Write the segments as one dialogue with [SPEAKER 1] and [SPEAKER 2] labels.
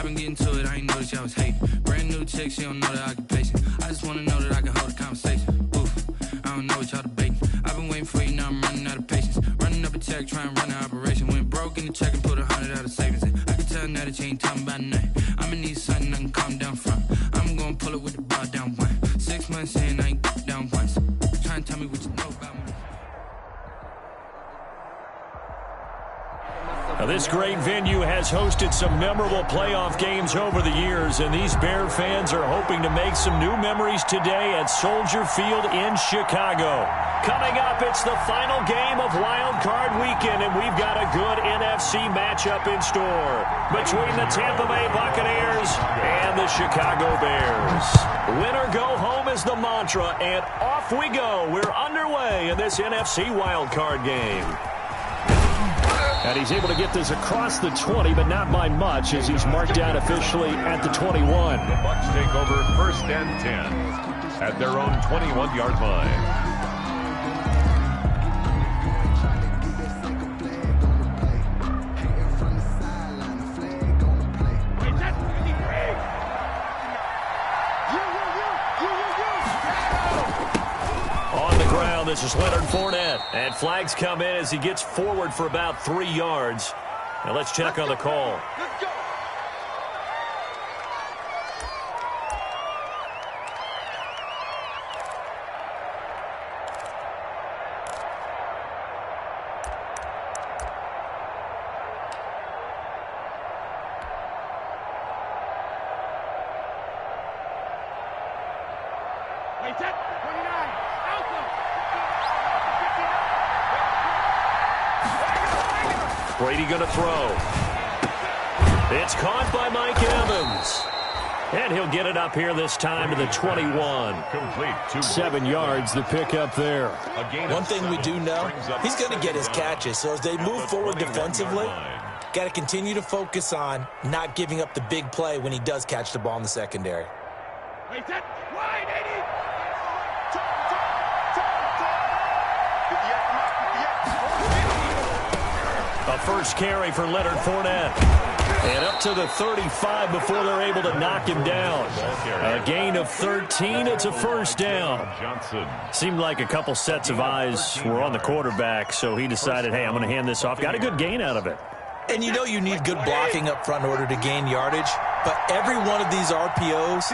[SPEAKER 1] I've been getting to it, I ain't noticed y'all was hating. Brand new chick, she don't know the occupation. I just wanna know that I can hold a conversation. Oof, I don't know what y'all debating. I've been waiting for you, now I'm running out of patience. Running up a check, trying to run an operation. Went broke in the check and put 100 out of savings in. I can tell now that you ain't talking about nothing. I'ma need something I can calm down from. I'm gonna pull it with the bar down one. 6 months in, I ain't down once. Trying to tell me what you know about me.
[SPEAKER 2] Now, this great venue has hosted some memorable playoff games over the years, and these Bear fans are hoping to make some new memories today at Soldier Field in Chicago. Coming up, it's the final game of Wild Card Weekend, and we've got a good NFC matchup in store between the Tampa Bay Buccaneers and the Chicago Bears. Win or go home is the mantra, and off we go. We're underway in this NFC Wild Card game. And he's able to get this across the 20, but not by much, as he's marked down officially at the 21.
[SPEAKER 3] The Bucs take over 1st and 10 at their own 21-yard line.
[SPEAKER 2] This is Leonard Fournette. And flags come in as he gets forward for about 3 yards. Now let's check on the call.
[SPEAKER 4] Let's go. Wait, 29.
[SPEAKER 2] Brady going to throw. It's caught by Mike Evans. And he'll get it up here this time to the 21.
[SPEAKER 3] Complete.
[SPEAKER 2] 7 yards, the pickup there.
[SPEAKER 5] One thing we do know, he's going to get his catches. So as they move forward defensively, got to continue to focus on not giving up the big play when he does catch the ball in the secondary.
[SPEAKER 4] Wait, that wide 80.
[SPEAKER 2] A first carry for Leonard Fournette. And up to the 35 before they're able to knock him down. A gain of 13. It's a first down. Seemed like a couple sets of eyes were on the quarterback, so he decided, hey, I'm going to hand this off. Got a good gain out of it.
[SPEAKER 5] And you know you need good blocking up front in order to gain yardage. But every one of these RPOs,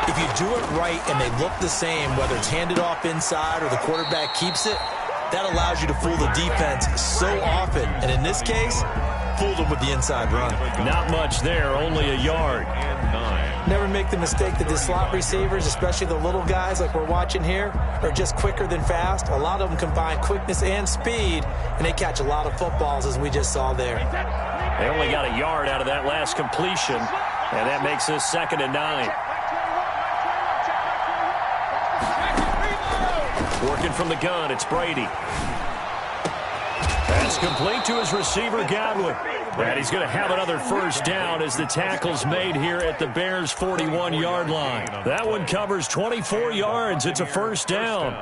[SPEAKER 5] if you do it right and they look the same, whether it's handed off inside or the quarterback keeps it, that allows you to fool the defense so often. And in this case, fooled them with the inside run.
[SPEAKER 2] Not much there, only a yard.
[SPEAKER 5] Never make the mistake that the slot receivers, especially the little guys like we're watching here, are just quicker than fast. A lot of them combine quickness and speed, and they catch a lot of footballs, as we just saw there.
[SPEAKER 2] They only got a yard out of that last completion, and that makes this 2nd and 9. Working from the gun, it's Brady. That's complete to his receiver, Godwin. And he's going to have another first down as the tackle's made here at the Bears' 41-yard line. That one covers 24 yards. It's a first down.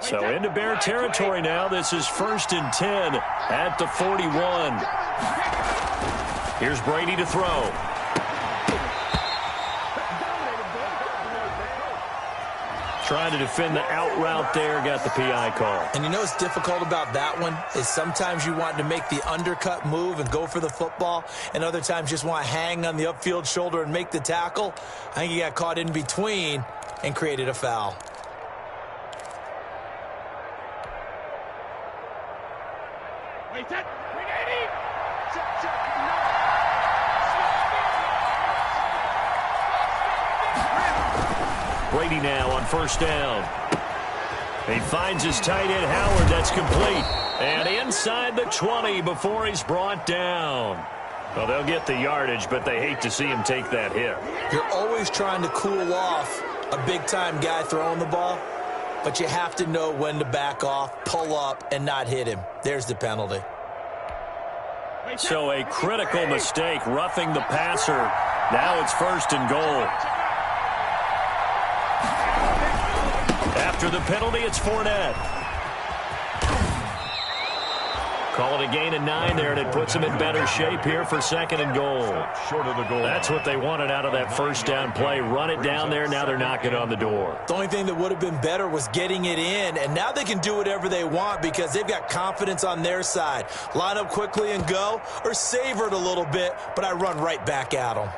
[SPEAKER 2] So into Bear territory now. This is 1st and 10 at the 41. Here's Brady to throw. Trying to defend the out route there, got the PI call.
[SPEAKER 5] And you know what's difficult about that one is sometimes you want to make the undercut move and go for the football, and other times just want to hang on the upfield shoulder and make the tackle. I think he got caught in between and created a foul.
[SPEAKER 4] Wait, that 380.
[SPEAKER 2] Brady now on first down. He finds his tight end, Howard. That's complete. And inside the 20 before he's brought down. Well, they'll get the yardage, but they hate to see him take that hit.
[SPEAKER 5] You're always trying to cool off a big-time guy throwing the ball, but you have to know when to back off, pull up, and not hit him. There's the penalty.
[SPEAKER 2] So a critical mistake, roughing the passer. Now it's 1st and goal. After the penalty, it's Fournette. Call it a gain of 9 there, and it puts them in better shape here for 2nd and goal.
[SPEAKER 3] Short of the goal.
[SPEAKER 2] That's what they wanted out of that first down play. Run it down there. Now they're knocking on the door.
[SPEAKER 5] The only thing that would have been better was getting it in, and now they can do whatever they want because they've got confidence on their side. Line up quickly and go, or savor it a little bit, but I run right back at them.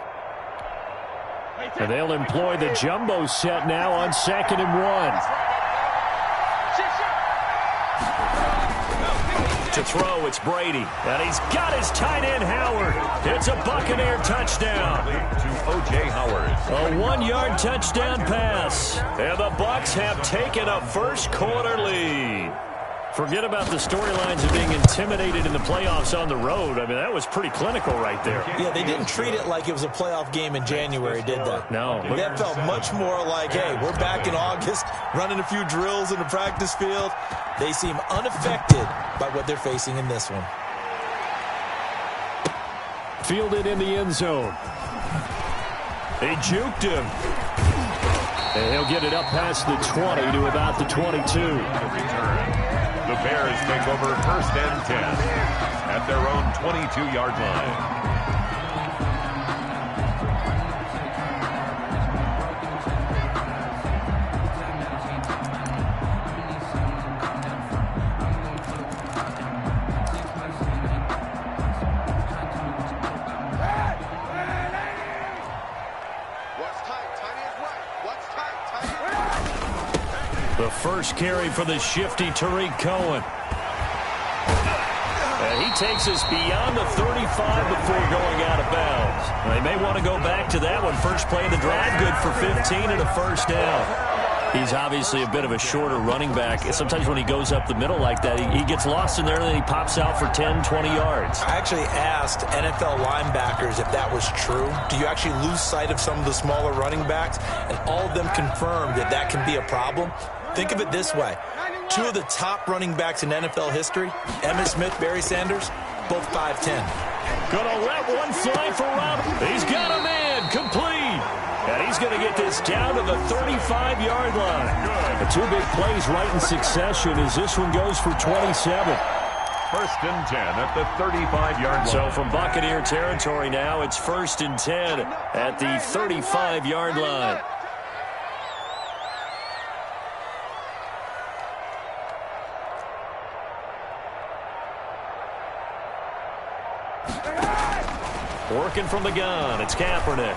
[SPEAKER 2] And they'll employ the jumbo set now on 2nd and 1. To throw, it's Brady. And he's got his tight end, Howard. It's a Buccaneer touchdown.
[SPEAKER 3] To O.J. Howard.
[SPEAKER 2] A 1-yard touchdown pass. And the Bucs have taken a first-quarter lead. Forget about the storylines of being intimidated in the playoffs on the road. I mean, that was pretty clinical right there.
[SPEAKER 5] Yeah, they didn't treat it like it was a playoff game in January, did they?
[SPEAKER 2] No.
[SPEAKER 5] That felt much more like, hey, we're back in August, running a few drills in the practice field. They seem unaffected by what they're facing in this one.
[SPEAKER 2] Fielded in the end zone. They juked him. And he'll get it up past the 20 to about the 22.
[SPEAKER 3] The Bears take over 1st and 10 at their own 22-yard line.
[SPEAKER 2] The first carry for the shifty Tariq Cohen. And he takes us beyond the 35 before going out of bounds. They may want to go back to that one. First play of the drive, good for 15 and a first down. He's obviously a bit of a shorter running back. Sometimes when he goes up the middle like that, he gets lost in there and then he pops out for 10, 20 yards.
[SPEAKER 5] I actually asked NFL linebackers if that was true. Do you actually lose sight of some of the smaller running backs? And all of them confirmed that that can be a problem. Think of it this way. 2 of the top running backs in NFL history, Emmitt Smith, Barry Sanders, both 5'10".
[SPEAKER 2] Gonna let one fly for Rob. He's got a man complete. And he's going to get this down to the 35-yard line. The 2 big plays right in succession as this one goes for 27.
[SPEAKER 3] 1st and 10 at the 35-yard line.
[SPEAKER 2] So from Buccaneer territory now, it's 1st and 10 at the 35-yard line. Working from the gun, it's Kaepernick.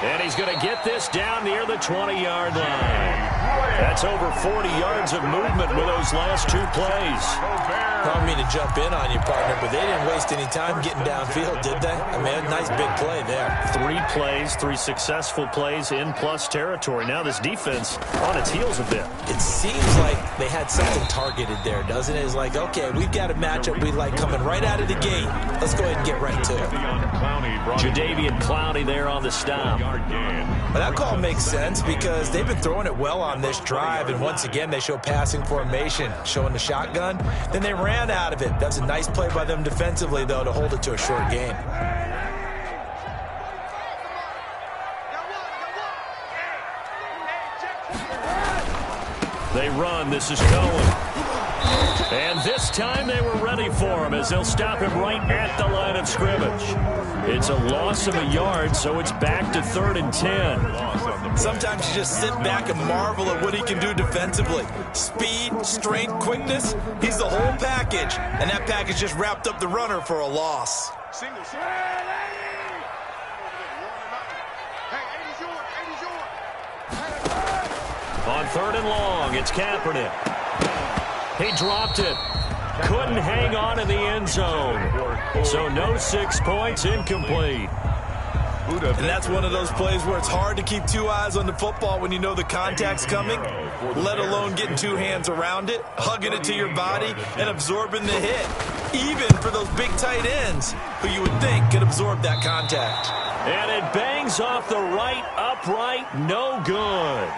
[SPEAKER 2] And he's going to get this down near the 20-yard line. That's over 40 yards of movement with those last 2 plays.
[SPEAKER 5] I don't mean to jump in on you, partner, but they didn't waste any time getting downfield, did they? I mean, a nice big play there.
[SPEAKER 2] 3 plays, 3 successful plays in plus territory. Now this defense on its heels a bit.
[SPEAKER 5] It seems like they had something targeted there, doesn't it? It's like, okay, we've got a matchup we like coming right out of the gate. Let's go ahead and get right to it.
[SPEAKER 2] Jadeveon Clowney there on the stop.
[SPEAKER 5] Well, that call makes sense because they've been throwing it well on this drive, and once again they show passing formation, showing the shotgun. Then they ran out of it. That's a nice play by them defensively, though, to hold it to a short game.
[SPEAKER 2] They run. This is Cohen. And this time they were ready for him as they'll stop him right at the line of scrimmage. It's a loss of a yard, so it's back to 3rd and 10.
[SPEAKER 5] Sometimes you just sit back and marvel at what he can do defensively. Speed, strength, quickness, he's the whole package. And that package just wrapped up the runner for a loss.
[SPEAKER 2] On 3rd and long, it's Kaepernick. He dropped it. Couldn't hang on in the end zone. So no 6 points, incomplete.
[SPEAKER 5] And that's one of those plays where it's hard to keep 2 eyes on the football when you know the contact's coming, let alone getting 2 hands around it, hugging it to your body, and absorbing the hit. Even for those big tight ends who you would think could absorb that contact.
[SPEAKER 2] And it bangs off the right upright, no good.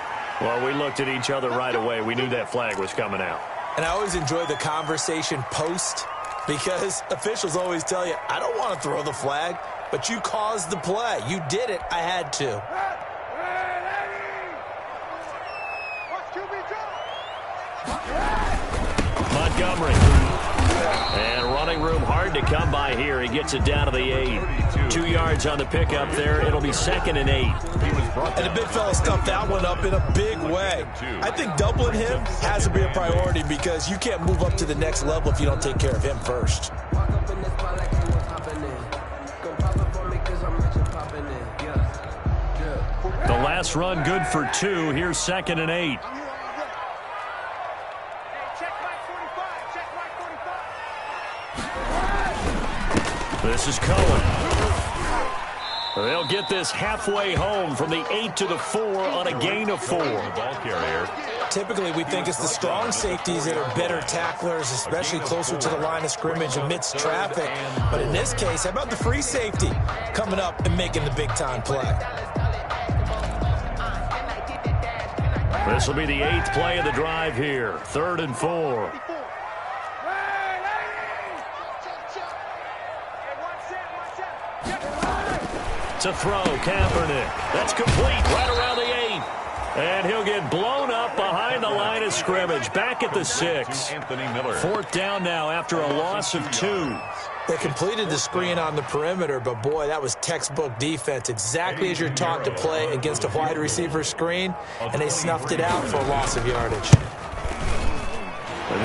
[SPEAKER 2] Well, we looked at each other right away. We knew that flag was coming out.
[SPEAKER 5] And I always enjoy the conversation post because officials always tell you, I don't want to throw the flag, but you caused the play. You did it. I had to.
[SPEAKER 2] Montgomery. And running room hard to come by here. He gets it down to the 8. 2 yards on the pickup there. It'll be 2nd and 8.
[SPEAKER 5] And the big fella stuffed that one up in a big way. I think doubling him has to be a priority because you can't move up to the next level if you don't take care of him first.
[SPEAKER 2] The last run good for 2. Here's 2nd and 8. This is Cohen. They'll get this halfway home from the 8 to the 4 on a gain of 4.
[SPEAKER 3] Ball carrier.
[SPEAKER 5] Typically, we think it's the strong safeties that are better tacklers, especially closer to the line of scrimmage amidst traffic. But in this case, how about the free safety coming up and making the big-time play?
[SPEAKER 2] This will be the 8th play of the drive here. 3rd and 4. To throw, Kaepernick. That's complete right around the 8. And he'll get blown up behind the line of scrimmage. Back at the 6.
[SPEAKER 3] Anthony Miller.
[SPEAKER 2] 4th down now after a loss of 2.
[SPEAKER 5] They completed the screen on the perimeter, but boy, that was textbook defense. Exactly as you're taught to play against a wide receiver screen, and they snuffed it out for a loss of yardage.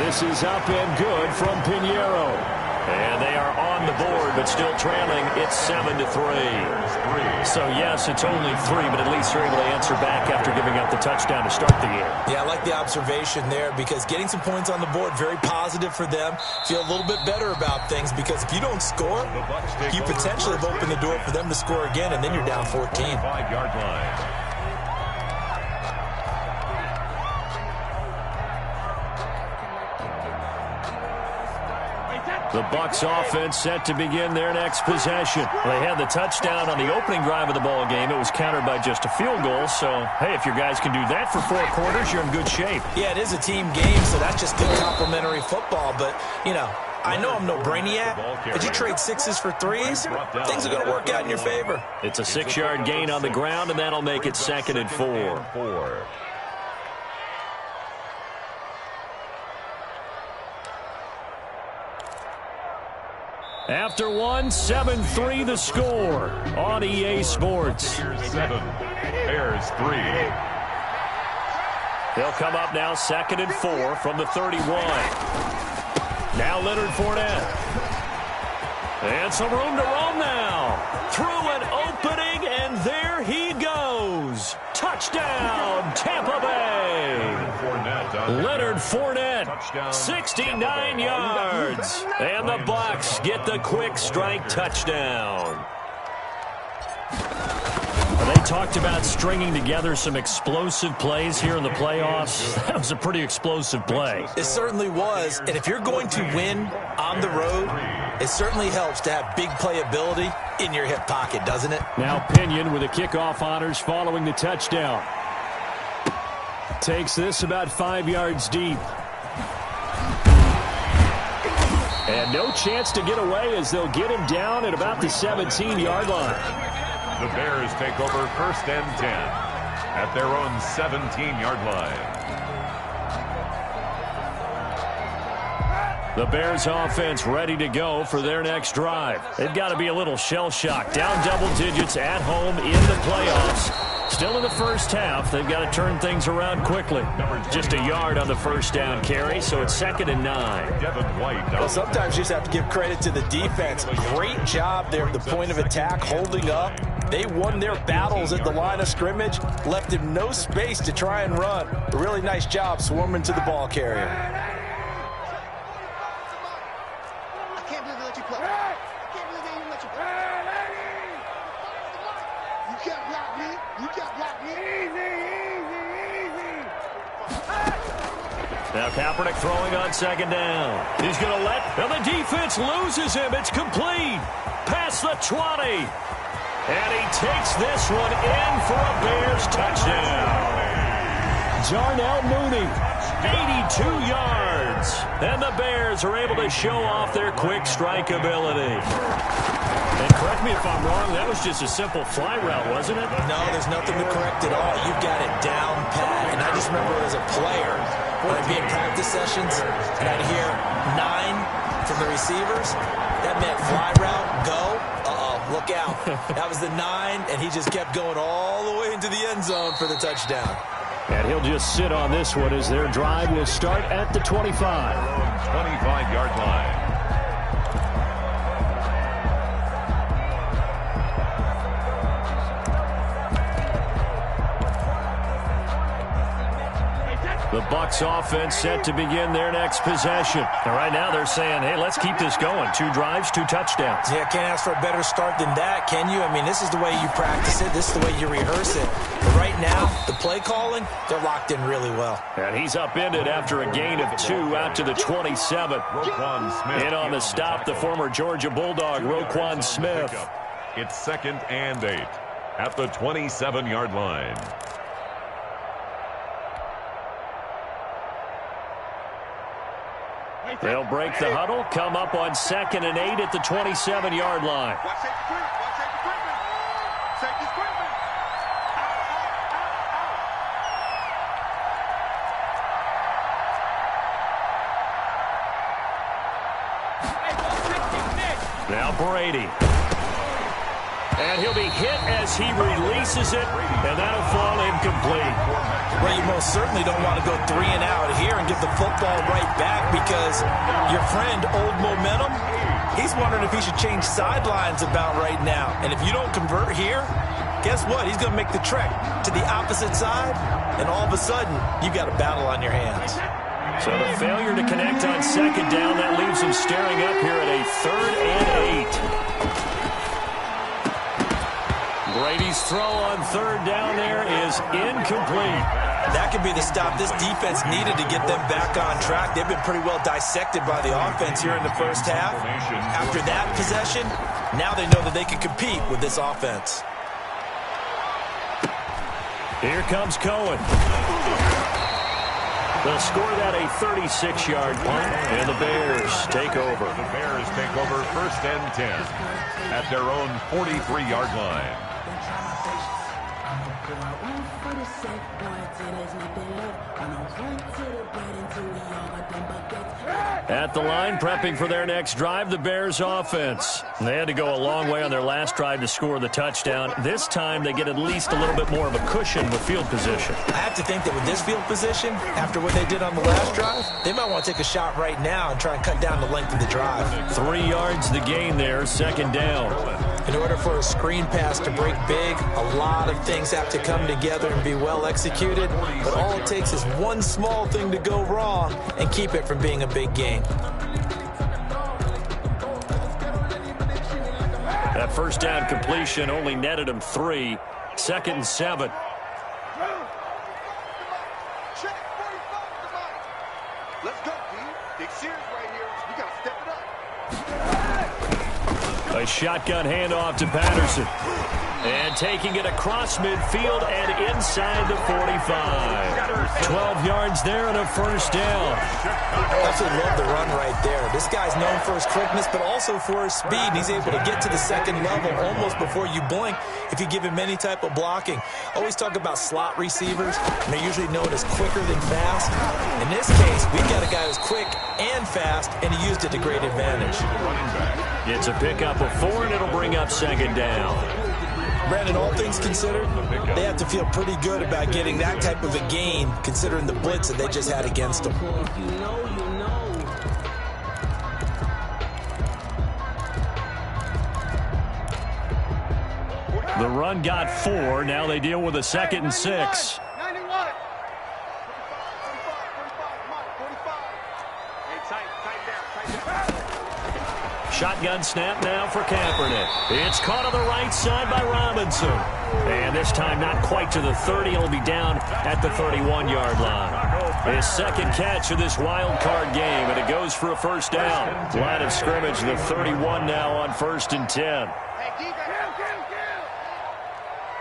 [SPEAKER 2] This is up and good from Pinheiro. And they are on the board, but still trailing. It's 7-3. So, yes, it's only 3, but at least they're able to answer back after giving up the touchdown to start the game.
[SPEAKER 5] Yeah, I like the observation there because getting some points on the board, very positive for them. Feel a little bit better about things because if you don't score, you potentially have opened the door for them to score again, and then you're down 14.
[SPEAKER 3] 5-yard line.
[SPEAKER 2] The Bucs offense set to begin their next possession. They had the touchdown on the opening drive of the ball game. It was countered by just a field goal. So, hey, if your guys can do that for 4 quarters, you're in good shape.
[SPEAKER 5] Yeah, it is a team game, so that's just good complimentary football. But, you know, I know I'm no brainiac, but you trade 6s for 3s, things are going to work out in your favor.
[SPEAKER 2] It's a 6-yard gain on the ground, and that'll make it 2nd and 4. After 1, 7-3 the score on EA Sports.
[SPEAKER 3] 7, Bears 3.
[SPEAKER 2] They'll come up now 2nd and 4 from the 31. Now Leonard Fournette. And some room to roam now. Through an opening, and there he goes. Touchdown, Tampa Bay. Leonard Fournette, 69 yards. And the Bucs get the quick strike touchdown. They talked about stringing together some explosive plays here in the playoffs. That was a pretty explosive play.
[SPEAKER 5] It certainly was. And if you're going to win on the road, it certainly helps to have big playability in your hip pocket, doesn't it?
[SPEAKER 2] Now Pinion with the kickoff honors following the touchdown. Takes this about 5 yards deep. And no chance to get away as they'll get him down at about the 17-yard line.
[SPEAKER 3] The Bears take over 1st and 10 at their own 17-yard line.
[SPEAKER 2] The Bears offense ready to go for their next drive. They've got to be a little shell-shocked. Down double digits at home in the playoffs. Still in the first half. They've got to turn things around quickly. Just a yard on the first down carry, so it's 2nd and 9.
[SPEAKER 3] Devin White.
[SPEAKER 5] Well, sometimes you just have to give credit to the defense. Great job there at the point of attack, holding up. They won their battles at the line of scrimmage, left him no space to try and run. A really nice job swarming to the ball carrier.
[SPEAKER 2] Now Kaepernick throwing on 2nd down. He's going to let, and the defense loses him. It's complete. Past the 20. And he takes this one in for a Bears touchdown. Jarnell Mooney, 82 yards. And the Bears are able to show off their quick strike ability. And correct me if I'm wrong, that was just a simple fly route, wasn't it?
[SPEAKER 5] No, there's nothing to correct at all. You've got it down pat. And I just remember as a player, When I'd be in practice sessions and I'd hear 9 from the receivers, that meant fly route, go. Look out. That was the 9, and he just kept going all the way into the end zone for the touchdown.
[SPEAKER 2] And he'll just sit on this one as their drive will start at the 25.
[SPEAKER 3] 25-yard line.
[SPEAKER 2] The Bucs offense set to begin their next possession. And right now they're saying, hey, let's keep this going. 2 drives, 2 touchdowns.
[SPEAKER 5] Yeah, can't ask for a better start than that, can you? I mean, this is the way you practice it. This is the way you rehearse it. But right now, the play calling, they're locked in really well.
[SPEAKER 2] And he's upended after a gain of 2 out to the 27.
[SPEAKER 3] Roquan Smith.
[SPEAKER 2] In on the stop, the former Georgia Bulldog, Roquan Smith.
[SPEAKER 3] It's 2nd and 8 at the 27-yard line.
[SPEAKER 2] They'll break the huddle, come up on 2nd and 8 at the 27-yard line.
[SPEAKER 4] Watch safety equipment. Safety equipment.
[SPEAKER 2] Now Brady. And he'll be hit as he releases it, and that'll fall incomplete.
[SPEAKER 5] Well, you most certainly don't want to go 3 and out here and give the football right back, because your friend, Old Momentum, he's wondering if he should change sidelines about right now. And if you don't convert here, guess what? He's going to make the trek to the opposite side, and all of a sudden, you got a battle on your hands.
[SPEAKER 2] So the failure to connect on 2nd down, that leaves him staring up here at a 3rd and 8. Brady's throw on 3rd down there is incomplete.
[SPEAKER 5] That could be the stop this defense needed to get them back on track. They've been pretty well dissected by the offense here in the first half. After that possession, now they know that they can compete with this offense.
[SPEAKER 2] Here comes Cohen. They'll score that a 36-yard punt, and the Bears take over.
[SPEAKER 3] The Bears take over 1st and 10 at their own 43-yard line.
[SPEAKER 2] At the line, prepping for their next drive, the Bears offense. They had to go a long way on their last drive to score the touchdown. This time, they get at least a little bit more of a cushion with field position.
[SPEAKER 5] I have to think that with this field position, after what they did on the last drive, they might want to take a shot right now and try and cut down the length of the drive.
[SPEAKER 2] 3 yards the gain there, 2nd down.
[SPEAKER 5] In order for a screen pass to break big, a lot of things have to come together and be well executed. But all it takes is one small thing to go wrong and keep it from being a big gain.
[SPEAKER 2] That 1st down completion only netted him 3. 2nd and 7.
[SPEAKER 4] Let's go, D. Big series right here. We got to step it up.
[SPEAKER 2] A shotgun handoff to Patterson. And taking it across midfield and inside the 45. 12 yards there and a 1st down.
[SPEAKER 5] I absolutely love the run right there. This guy's known for his quickness, but also for his speed. He's able to get to the 2nd level almost before you blink if you give him any type of blocking. Always talk about slot receivers, and they're usually known as quicker than fast. In this case, we've got a guy who's quick and fast, and he used it to great advantage.
[SPEAKER 2] It's a pickup of 4, and it'll bring up 2nd down.
[SPEAKER 5] Brandon, all things considered, they have to feel pretty good about getting that type of a gain, considering the blitz that they just had against them.
[SPEAKER 2] The run got 4. Now they deal with a 2nd and 6.
[SPEAKER 4] 91. 45, 45. Hey, tight down.
[SPEAKER 2] Shotgun snap now for Kaepernick. It's caught on the right side by Robinson. And this time not quite to the 30. It'll be down at the 31-yard line. His 2nd catch of this wild card game, and it goes for a 1st down. Line of scrimmage, the 31 now on 1st and 10.
[SPEAKER 4] Hey, D, kill.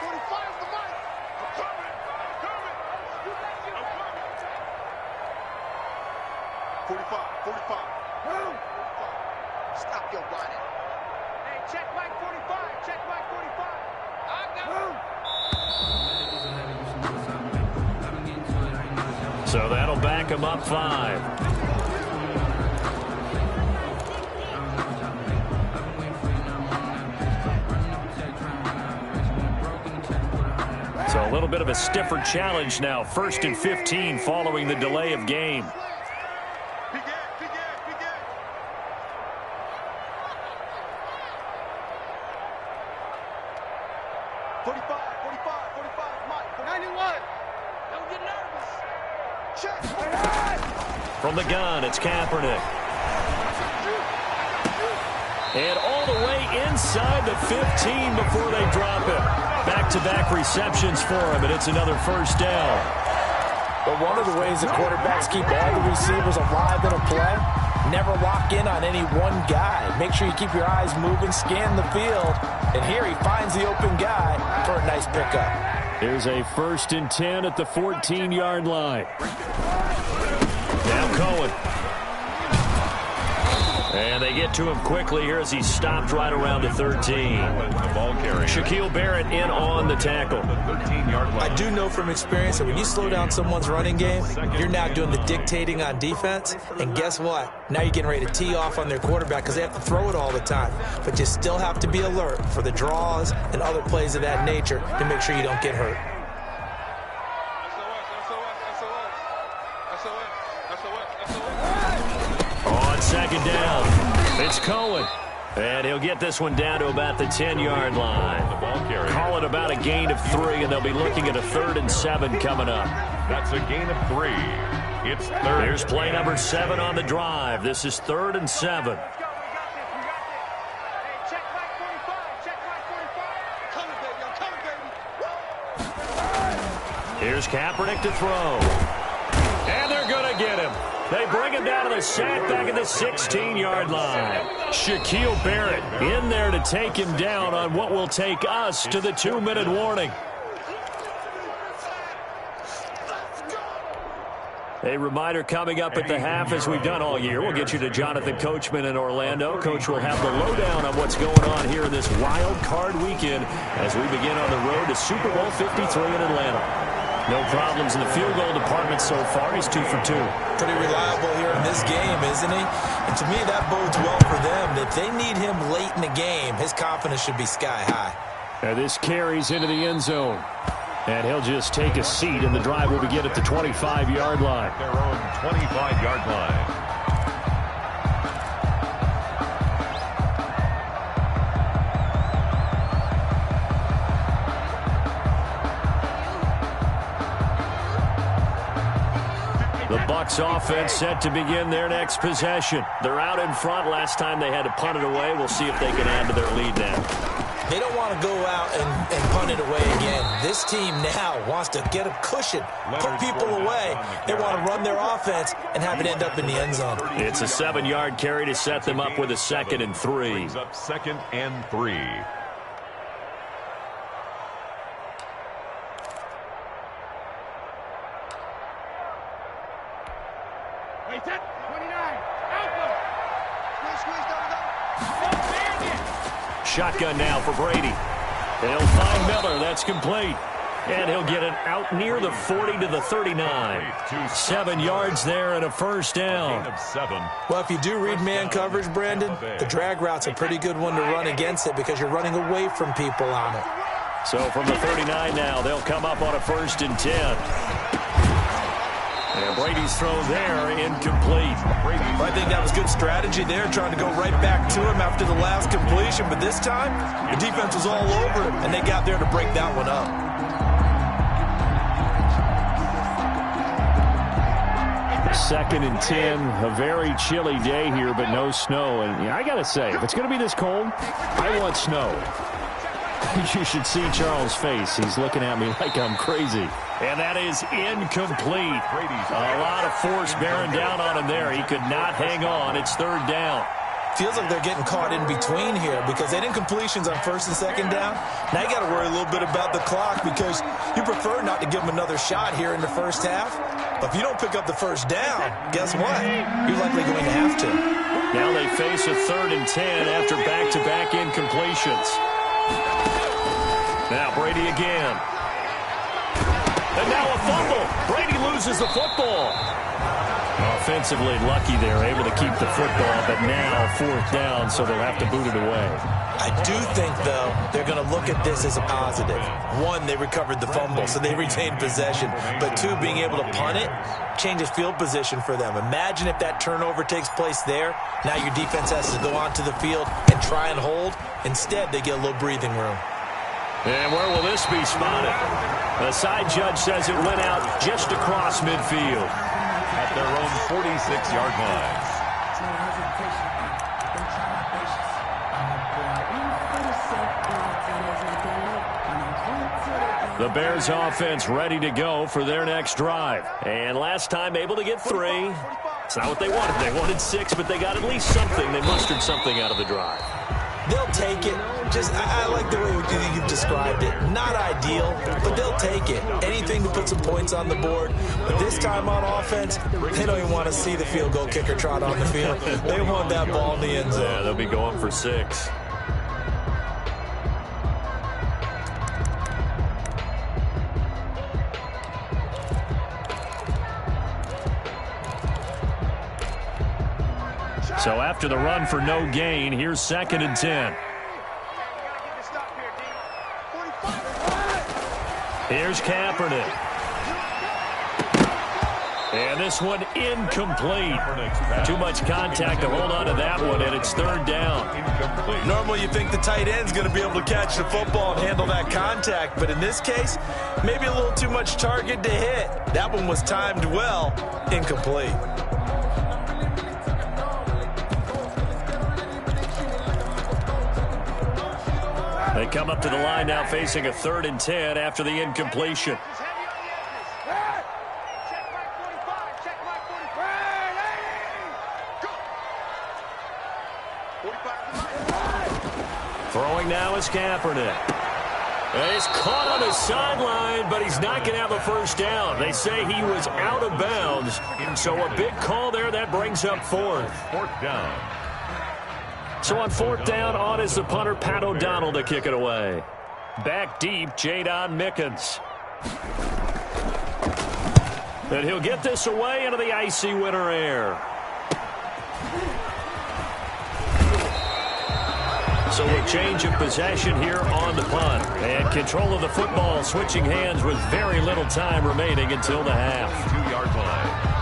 [SPEAKER 4] 45 the mic. I'm coming. 45. Stop your running. Hey, check mic 45. Check mic 45. I got him.
[SPEAKER 2] So that'll back him them up 5. So a little bit of a stiffer challenge now. 1st and 15 following the delay of game. From the gun, it's Kaepernick. And all the way inside the 15 before they drop it. Back-to-back receptions for him, and it's another 1st down.
[SPEAKER 5] But one of the ways that quarterbacks keep all the receivers alive in a play, never lock in on any one guy. Make sure you keep your eyes moving, scan the field. And here he finds the open guy for a nice pickup.
[SPEAKER 2] Here's a 1st and 10 at the 14-yard line. Now Cohen. And they get to him quickly here as he's stopped right around the 13. Shaquille Barrett in on the tackle.
[SPEAKER 5] I do know from experience that when you slow down someone's running game, you're now doing the dictating on defense. And guess what? Now you're getting ready to tee off on their quarterback because they have to throw it all the time. But you still have to be alert for the draws and other plays of that nature to make sure you don't get hurt.
[SPEAKER 2] On 2nd down, it's Cohen. And he'll get this one down to about the 10-yard line. Call it about a gain of 3, and they'll be looking at a 3rd and 7 coming up.
[SPEAKER 3] That's a gain of 3. It's 3rd.
[SPEAKER 2] Here's play number 7 on the drive. This is 3rd and 7. Here's Kaepernick to throw. And they're going to get him. They bring him down to the sack back at the 16-yard line. Shaquille Barrett in there to take him down on what will take us to the 2-minute warning. A reminder coming up at the half, as we've done all year. We'll get you to Jonathan Coachman in Orlando. Coach will have the lowdown on what's going on here in this wild card weekend as we begin on the road to Super Bowl 53 in Atlanta. No problems in the field goal department so far. He's 2 for 2.
[SPEAKER 5] Pretty reliable here in this game, isn't he? And to me, that bodes well for them. If they need him late in the game, his confidence should be sky high.
[SPEAKER 2] And this carries into the end zone. And he'll just take a seat, and the drive will begin at the 25-yard line.
[SPEAKER 3] Their own 25-yard line.
[SPEAKER 2] The Bucs offense set to begin their next possession. They're out in front. Last time they had to punt it away. We'll see if they can add to their lead now.
[SPEAKER 5] They don't want to go out and punt it away again. This team now wants to get a cushion, put people away. They want to run their offense and have it end up in the end zone.
[SPEAKER 2] It's a 7-yard carry to set them up with a 2nd and 3.
[SPEAKER 3] Brings up 2nd and 3.
[SPEAKER 2] Shotgun now for Brady. They'll find Miller. That's complete. And he'll get it out near the 40 to the 39. 7 yards there and a 1st down.
[SPEAKER 5] Well, if you do read man coverage, Brandon, the drag route's a pretty good one to run against it because you're running away from people on it.
[SPEAKER 2] So from the 39 now, they'll come up on a 1st and 10. And Brady's throw there, incomplete.
[SPEAKER 5] I think that was good strategy there, trying to go right back to him after the last completion. But this time, the defense was all over him, and they got there to break that one up.
[SPEAKER 2] Second and 10, a very chilly day here, but no snow. And I got to say, if it's going to be this cold, I want snow. You should see Charles' face. He's looking at me like I'm crazy. And that is incomplete. A lot of force bearing down on him there. He could not hang on. It's 3rd down.
[SPEAKER 5] Feels like they're getting caught in between here because they didn't completions on 1st and 2nd down. Now you got to worry a little bit about the clock because you prefer not to give them another shot here in the first half. But if you don't pick up the 1st down, guess what? You're likely going to have to.
[SPEAKER 2] Now they face a 3rd and 10 after back-to-back incompletions. Now Brady again. And now a fumble. Brady loses the football. Offensively lucky they're able to keep the football, but now 4th down, so they'll have to boot it away.
[SPEAKER 5] I do think, though, they're going to look at this as a positive. 1, they recovered the fumble, so they retained possession. But 2, being able to punt it changes field position for them. Imagine if that turnover takes place there. Now your defense has to go onto the field and try and hold. Instead, they get a little breathing room.
[SPEAKER 2] And where will this be spotted? The side judge says it went out just across midfield.
[SPEAKER 3] At their own 46-yard line.
[SPEAKER 2] The Bears offense ready to go for their next drive. And last time able to get 3. It's not what they wanted. They wanted 6, but they got at least something. They mustered something out of the drive.
[SPEAKER 5] They'll take it. I like the way you've described it. Not ideal, but they'll take it. Anything to put some points on the board. But this time on offense, they don't even want to see the field goal kicker trot on the field. They want that ball in the end zone.
[SPEAKER 2] Yeah, they'll be going for 6. So after the run for no gain, here's 2nd and 10. Here's Kaepernick. And this one incomplete. Too much contact to hold on to that one, and it's 3rd down.
[SPEAKER 5] Normally you think the tight end's going to be able to catch the football and handle that contact, but in this case, maybe a little too much target to hit. That one was timed well, incomplete.
[SPEAKER 2] They come up to the line now facing a 3rd and 10 after the incompletion. Throwing now is Kaepernick. And he's caught on the sideline, but he's not going to have a first down. They say he was out of bounds. So a big call there that brings up 4th.
[SPEAKER 3] 4th down.
[SPEAKER 2] So on 4th down, on is the punter, Pat O'Donnell, to kick it away. Back deep, Jadon Mickens. And he'll get this away into the icy winter air. So a change of possession here on the punt. And control of the football, switching hands with very little time remaining until the half.
[SPEAKER 3] 2-yard line.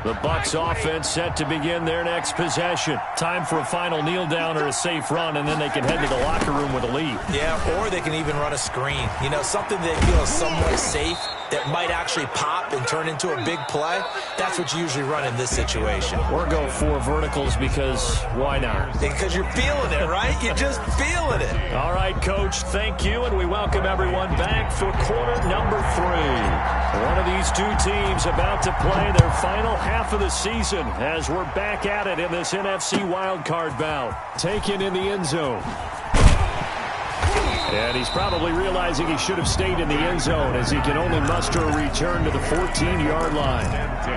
[SPEAKER 2] The Bucs offense set to begin their next possession. Time for a final kneel down or a safe run, and then they can head to the locker room with a lead.
[SPEAKER 5] Yeah, or they can even run a screen. You know, something they feel is somewhat safe that might actually pop and turn into a big play. That's what you usually run in this situation.
[SPEAKER 2] Or go 4 verticals because why not?
[SPEAKER 5] Because you're feeling it, right? You're just feeling it.
[SPEAKER 2] All right, Coach, thank you, and we welcome everyone back for quarter number 3. One of these 2 teams about to play their final half of the season as we're back at it in this NFC wildcard bout. Taken in the end zone. And he's probably realizing he should have stayed in the end zone as he can only muster a return to the 14-yard line.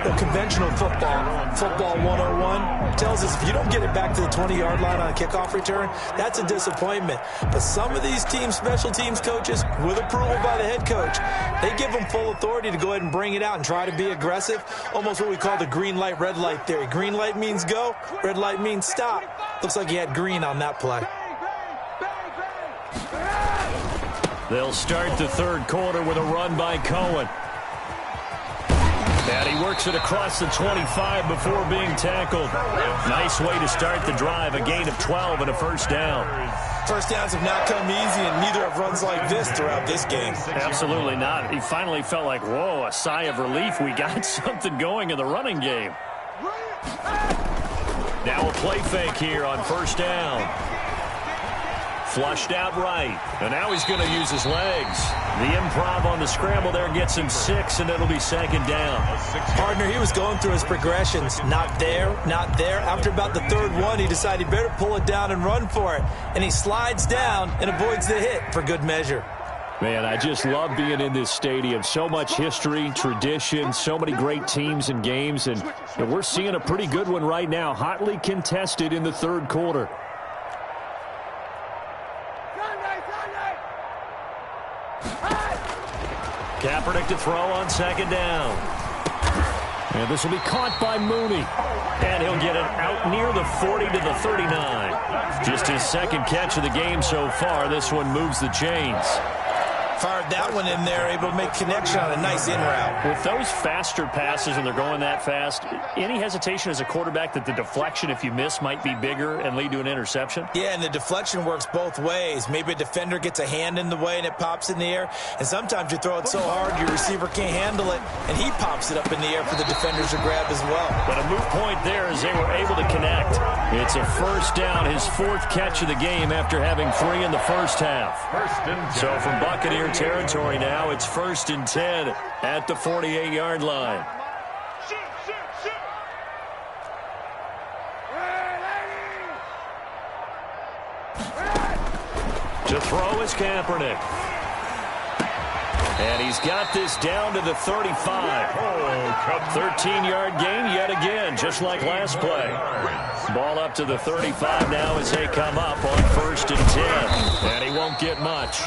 [SPEAKER 5] Well, conventional football 101, tells us if you don't get it back to the 20-yard line on a kickoff return, that's a disappointment. But some of these teams, special teams coaches, with approval by the head coach, they give them full authority to go ahead and bring it out and try to be aggressive, almost what we call the green light, red light theory. Green light means go, red light means stop. Looks like he had green on that play.
[SPEAKER 2] They'll start the 3rd quarter with a run by Cohen. And he works it across the 25 before being tackled. Nice way to start the drive, a gain of 12 and a first down.
[SPEAKER 5] First downs have not come easy, and neither have runs like this throughout this game.
[SPEAKER 2] Absolutely not. He finally felt like, whoa, a sigh of relief. We got something going in the running game. Now a play fake here on first down. Flushed out right. And now he's going to use his legs. The improv on the scramble there gets him 6, and it'll be 2nd down.
[SPEAKER 5] Partner, he was going through his progressions. Not there, not there. After about the 3rd one, he decided he better pull it down and run for it. And he slides down and avoids the hit for good measure.
[SPEAKER 2] Man, I just love being in this stadium. So much history, tradition, so many great teams and games. And we're seeing a pretty good one right now, hotly contested in the 3rd quarter. Kaepernick to throw on second down. And this will be caught by Mooney. And he'll get it out near the 40 to the 39. Just his second catch of the game so far. This one moves the chains.
[SPEAKER 5] Fired that one in there, able to make connection on a nice in route.
[SPEAKER 2] With those faster passes and they're going that fast, any hesitation as a quarterback that the deflection, if you miss, might be bigger and lead to an interception?
[SPEAKER 5] Yeah, and the deflection works both ways. Maybe a defender gets a hand in the way and it pops in the air. And sometimes you throw it so hard your receiver can't handle it, and he pops it up in the air for the defenders to grab as well.
[SPEAKER 2] But a moot point there as they were able to connect. It's a first down, his fourth catch of the game after having 3 in the first half. So from Buccaneer territory now, it's 1st and 10 at the 48-yard line. To throw is Kaepernick. And he's got this down to the 35. 13-yard gain yet again, just like last play. Ball up to the 35 now as they come up on 1st and 10. And he won't get much.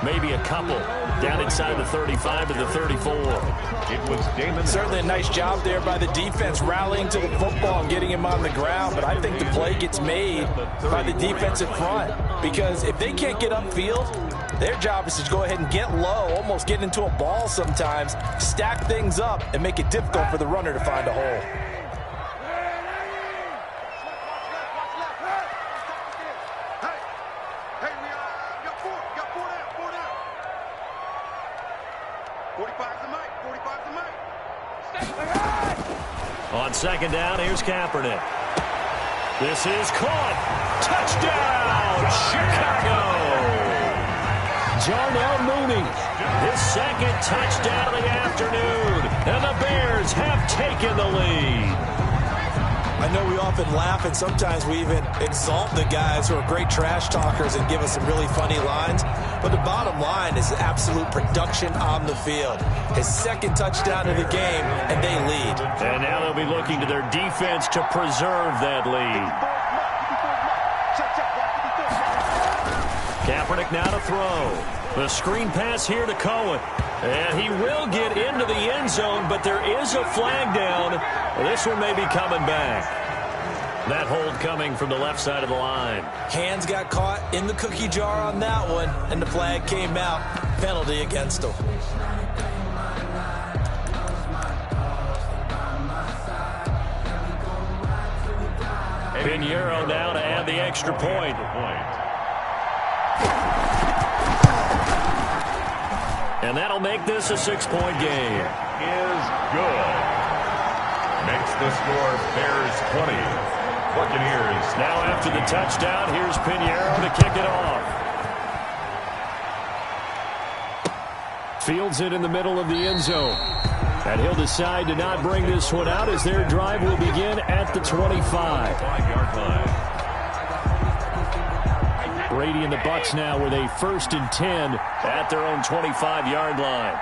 [SPEAKER 2] Maybe a couple. Down inside the 35 to the 34.
[SPEAKER 3] It was Damon.
[SPEAKER 5] Certainly a nice job there by the defense rallying to the football and getting him on the ground. But I think the play gets made by the defensive front. Because if they can't get upfield, their job is to go ahead and get low, almost get into a ball sometimes, stack things up, and make it difficult for the runner to find a hole.
[SPEAKER 2] On second down, here's Kaepernick. This is caught. Touchdown, Chicago! Jarnell Mooney, his second touchdown of the afternoon, and the Bears have taken the lead.
[SPEAKER 5] I know we often laugh, and sometimes we even exalt the guys who are great trash talkers and give us some really funny lines, but the bottom line is absolute production on the field. His second touchdown of the game, and they lead.
[SPEAKER 2] And now they'll be looking to their defense to preserve that lead. Kaepernick now to throw. The screen pass here to Cohen. And he will get into the end zone, but there is a flag down. This one may be coming back. That hold coming from the left side of the line.
[SPEAKER 5] Hands got caught in the cookie jar on that one, and the flag came out. Penalty against him.
[SPEAKER 2] Pinheiro now to add the extra point. And that'll make this a 6-point game.
[SPEAKER 3] Is good. Makes the score Bears 20. Buccaneers.
[SPEAKER 2] Now after the touchdown, here's Pinheiro to kick it off. Fields it in the middle of the end zone. And he'll decide to not bring this one out as their drive will begin at the 25.
[SPEAKER 3] 5-yard line.
[SPEAKER 2] Brady and the Bucs now with a 1st and 10 at their own 25-yard line.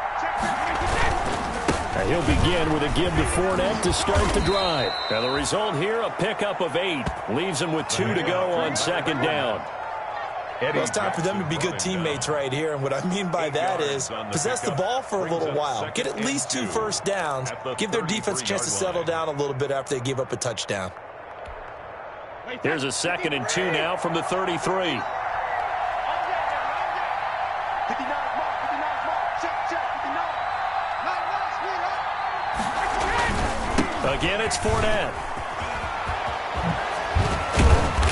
[SPEAKER 2] And he'll begin with a give to Fournette to start the drive. And the result here, a pickup of 8. Leaves him with 2 to go on second down.
[SPEAKER 5] Well, it's time for them to be good teammates right here, and what I mean by that is possess the ball for a little while. Get at least 2 first downs. Give their defense a chance to settle down a little bit after they give up a touchdown.
[SPEAKER 2] Here's a 2nd and 2 now from the 33. Again, it's Fournette.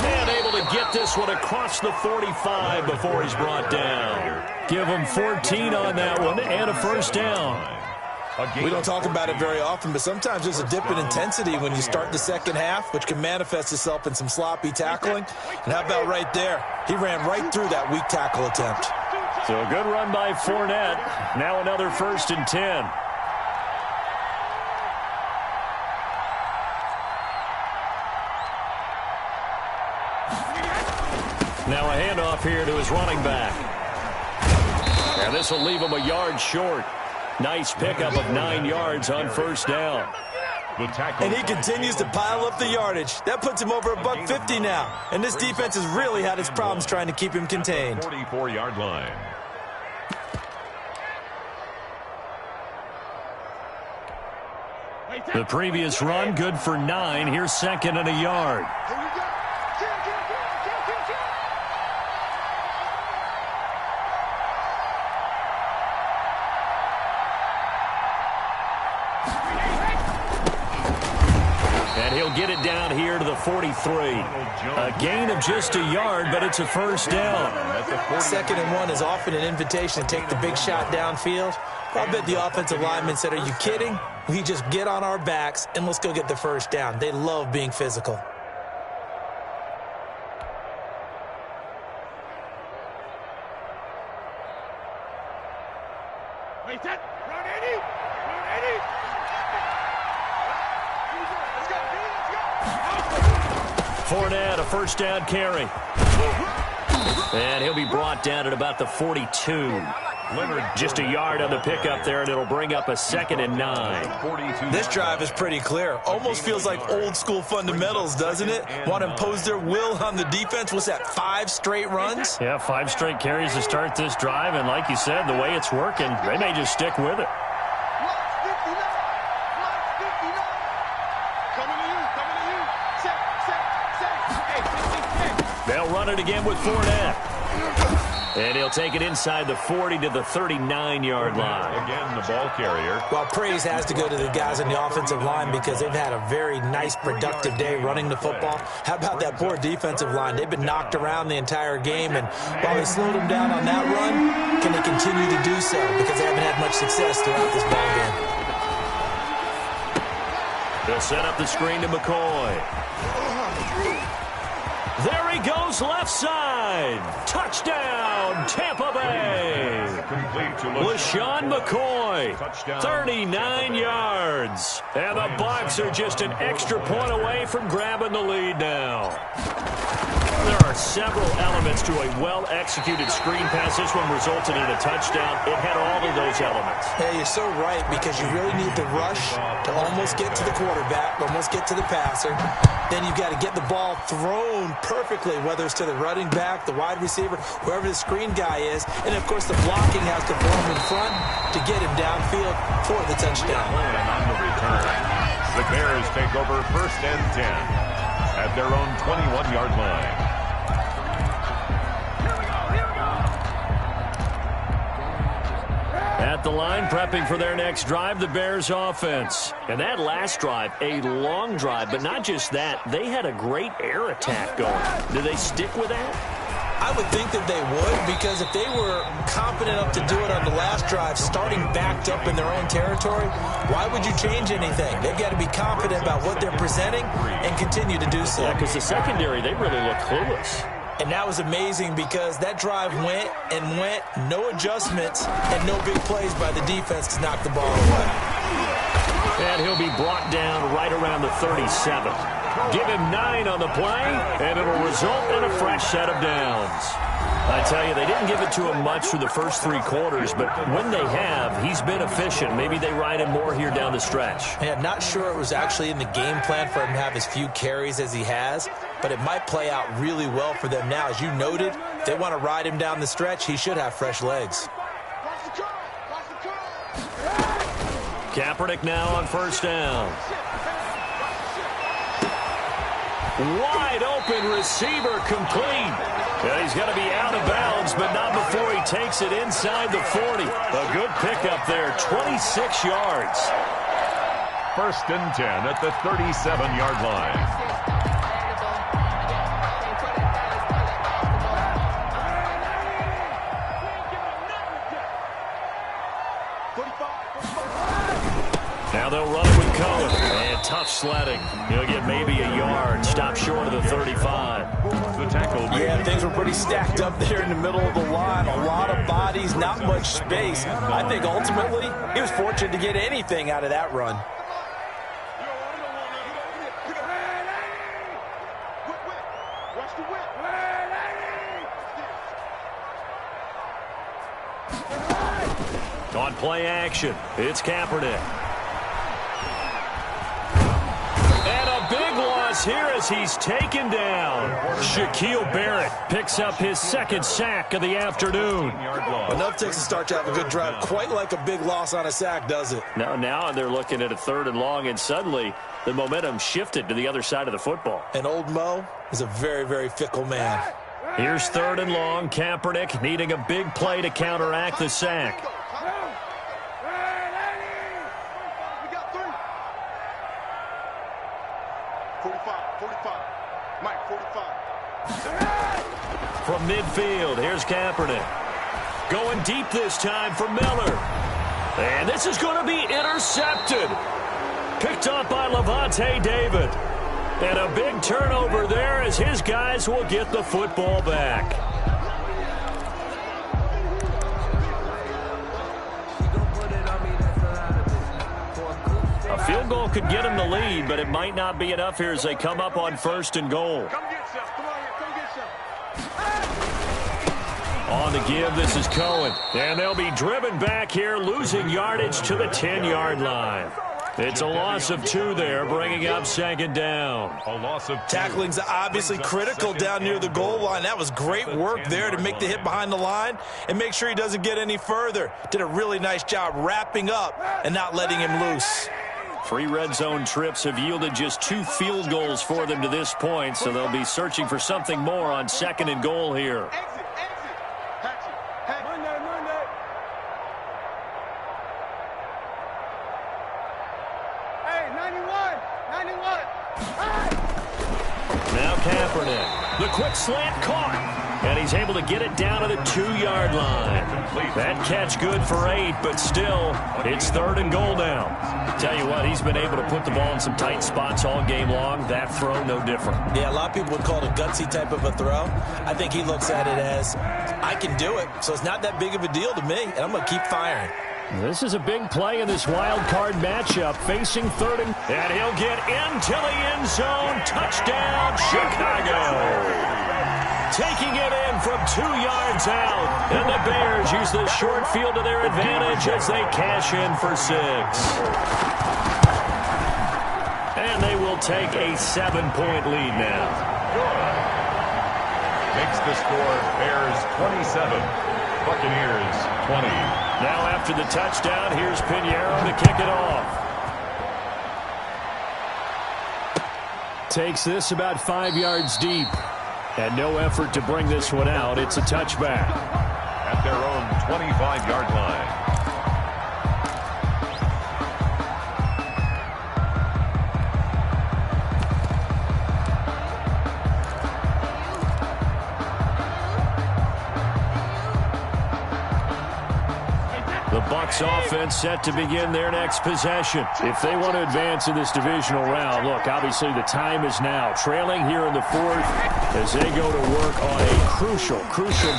[SPEAKER 2] And able to get this one across the 45 before he's brought down. Give him 14 on that one and a first down.
[SPEAKER 5] We don't talk about it very often, but sometimes there's a dip in intensity when you start the second half, which can manifest itself in some sloppy tackling. And how about right there? He ran right through that weak tackle attempt.
[SPEAKER 2] So a good run by Fournette. Now another 1st and 10. Now a handoff here to his running back. And this will leave him a yard short. Nice pickup of 9 yards on first down.
[SPEAKER 5] And he continues to pile up the yardage. That puts him over $150 now. And this defense has really had its problems trying to keep him contained.
[SPEAKER 3] 44-yard line.
[SPEAKER 2] The previous run, good for 9. Here's second and a yard. And he'll get it down here to the 43. A gain of just a yard, but it's a first down.
[SPEAKER 5] Second and 1 is often an invitation to take the big shot downfield. I bet the offensive lineman said, are you kidding? We just get on our backs and let's go get the first down. They love being physical.
[SPEAKER 2] Fournette, a first down carry. And he'll be brought down at about the 42. Just a yard on the pickup there, and it'll bring up a second and 9.
[SPEAKER 5] This drive is pretty clear. Almost feels like old school fundamentals, doesn't it? Want to impose their will on the defense. What's that, 5 straight runs?
[SPEAKER 2] Yeah, 5 straight carries to start this drive, and like you said, the way it's working, they may just stick with it. They'll run it again with Fournette. And he'll take it inside the 40 to the 39-yard line.
[SPEAKER 3] Again, the ball carrier.
[SPEAKER 5] Well, praise has to go to the guys on the offensive line because they've had a very nice, productive day running the football. How about that poor defensive line? They've been knocked around the entire game, and while they slowed them down on that run, can they continue to do so? Because they haven't had much success throughout this ball game.
[SPEAKER 2] They'll set up the screen to McCoy. There he goes, left side. Touchdown, Tampa Bay. LaShawn McCoy, 39 yards. And the Bucs are just an extra point away from grabbing the lead now. There are several elements to a well-executed screen pass. This one resulted in a touchdown. It had all of those elements.
[SPEAKER 5] Yeah, you're so right, because you really need the rush to almost get to the quarterback, almost get to the passer. Then you've got to get the ball thrown perfectly, whether it's to the running back, the wide receiver, whoever the screen guy is. And, of course, the blocking has to form in front to get him downfield for the touchdown.
[SPEAKER 3] On the return, the Bears take over first and 10 at their own 21-yard line.
[SPEAKER 2] At the line, prepping for their next drive, the Bears offense. And that last drive, a long drive, but not just that. They had a great air attack going. Do they stick with that?
[SPEAKER 5] I would think that they would, because if they were confident enough to do it on the last drive, starting backed up in their own territory, why would you change anything? They've got to be confident about what they're presenting and continue to do so.
[SPEAKER 2] Yeah, because the secondary, they really look clueless.
[SPEAKER 5] And that was amazing because that drive went and went, no adjustments, and no big plays by the defense to knock the ball away.
[SPEAKER 2] And he'll be brought down right around the 37. Give him 9 on the play, and it'll result in a fresh set of downs. I tell you, they didn't give it to him much through the first 3 quarters, but when they have, he's been efficient. Maybe they ride him more here down the stretch.
[SPEAKER 5] Yeah, not sure it was actually in the game plan for him to have as few carries as he has, but it might play out really well for them now. As you noted, if they want to ride him down the stretch, he should have fresh legs.
[SPEAKER 2] Kaepernick now on first down. Wide open receiver complete. Yeah, he's going to be out of bounds, but not before he takes it inside the 40. A good pickup there, 26 yards.
[SPEAKER 3] First and 10 at the 37-yard line.
[SPEAKER 2] Now they'll run it with Cohen. And tough sledding. He'll get maybe a yard. Stop short of the 35.
[SPEAKER 3] The tackle.
[SPEAKER 5] Yeah, things were pretty stacked up there in the middle of the line. A lot of bodies, not much space. I think ultimately he was fortunate to get anything out of that run.
[SPEAKER 2] On play action, it's Kaepernick. is here as he's taken down. Shaquille Barrett picks up his second sack of the afternoon.
[SPEAKER 5] Enough takes a start to have a good drive. Quite like a big loss on a sack, does it?
[SPEAKER 2] Now they're looking at a 3rd and long, and suddenly the momentum shifted to the other side of the football.
[SPEAKER 5] And old Mo is a very, very fickle man.
[SPEAKER 2] Here's 3rd and long. Kaepernick needing a big play to counteract the sack. From midfield, here's Kaepernick. Going deep this time for Miller. And this is going to be intercepted. Picked up by Levante David. And a big turnover there as his guys will get the football back. A field goal could get him the lead, but it might not be enough here as they come up on 1st and goal. On the give, this is Cohen. And they'll be driven back here, losing yardage to the 10-yard line. It's a loss of 2 there, bringing up 2nd down.
[SPEAKER 3] A loss of 2.
[SPEAKER 5] Tackling's obviously critical down near the goal line. That was great work there to make the hit behind the line and make sure he doesn't get any further. Did a really nice job wrapping up and not letting him loose.
[SPEAKER 2] 3 red zone trips have yielded just 2 field goals for them to this point, so they'll be searching for something more on 2nd and goal here. Now Kaepernick. The quick slant caught. And he's able to get it down to the 2-yard line. That catch good for 8, but still, it's 3rd and goal now. Tell you what, he's been able to put the ball in some tight spots all game long. That throw, no different.
[SPEAKER 5] Yeah, a lot of people would call it a gutsy type of a throw. I think he looks at it as, I can do it, so it's not that big of a deal to me, and I'm going to keep firing.
[SPEAKER 2] This is a big play in this wild card matchup, facing 3rd and he'll get into the end zone. Touchdown, Chicago. Taking it in from 2 yards out. And the Bears use the short field to their advantage as they cash in for 6. And they will take a 7-point lead now.
[SPEAKER 3] Makes the score Bears 27, Buccaneers 20.
[SPEAKER 2] Now after the touchdown, here's Pinheiro to kick it off. Takes this about 5 yards deep. And no effort to bring this one out. It's a touchback.
[SPEAKER 3] At their own 25-yard line.
[SPEAKER 2] The Bucs offense set to begin their next possession. If they want to advance in this divisional round, look, obviously the time is now. Trailing here in the 4th as they go to work on a crucial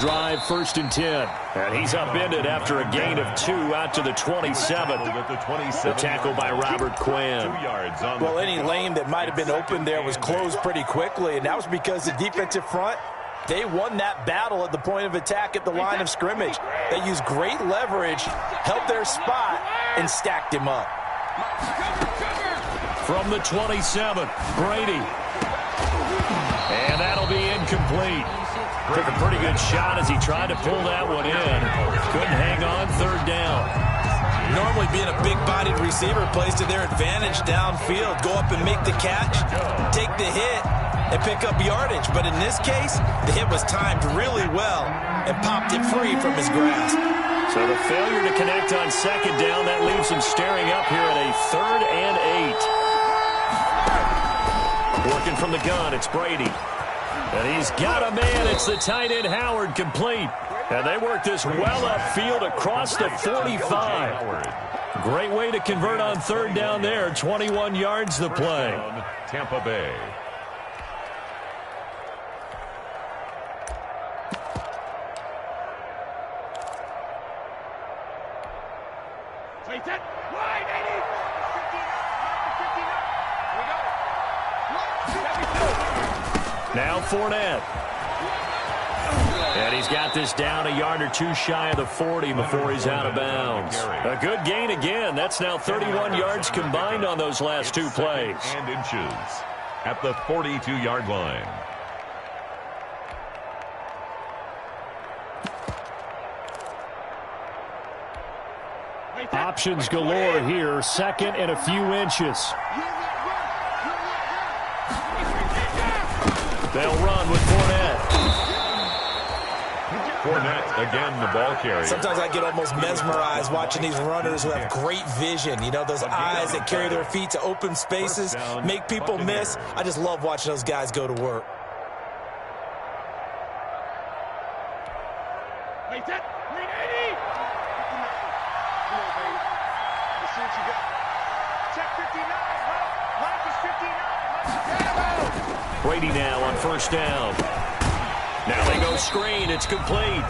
[SPEAKER 2] drive, 1st and 10. And he's upended after a gain of 2 out to the 27. The tackle by Robert Quinn.
[SPEAKER 5] Well, any lane that might have been open there was closed pretty quickly, and that was because the defensive front, they won that battle at the point of attack at the line of scrimmage. They used great leverage, held their spot, and stacked him up.
[SPEAKER 2] From the 27, Brady. And that'll be incomplete. Took a pretty good shot as he tried to pull that one in. Couldn't hang on, 3rd down.
[SPEAKER 5] Normally being a big-bodied receiver plays to their advantage downfield. Go up and make the catch, take the hit, and pick up yardage. But in this case, the hit was timed really well and popped it free from his grasp.
[SPEAKER 2] So the failure to connect on 2nd down, that leaves him staring up here at a 3rd and 8. Working from the gun, it's Brady. And he's got a man. It's the tight end, Howard, complete. And they work this well upfield across the 45. Great way to convert on 3rd down there. 21 yards the play.
[SPEAKER 3] Tampa Bay.
[SPEAKER 2] Now Fournette. And he's got this down a yard or 2 shy of the 40 before he's out of bounds. A good gain again. That's now 31 yards combined on those last 2 plays.
[SPEAKER 3] And inches. at the 42-yard line.
[SPEAKER 2] Options galore here. Second and a few inches. They'll run with Fournette.
[SPEAKER 3] Fournette, again, the ball carrier.
[SPEAKER 5] Sometimes I get almost mesmerized watching these runners who have great vision. You know, those eyes that carry their feet to open spaces, make people miss. I just love watching those guys go to work.
[SPEAKER 4] Wait, that 380. Let's see what you got. Check 59. Mike is 59.
[SPEAKER 2] Brady now on first down. Now they go screen. It's complete.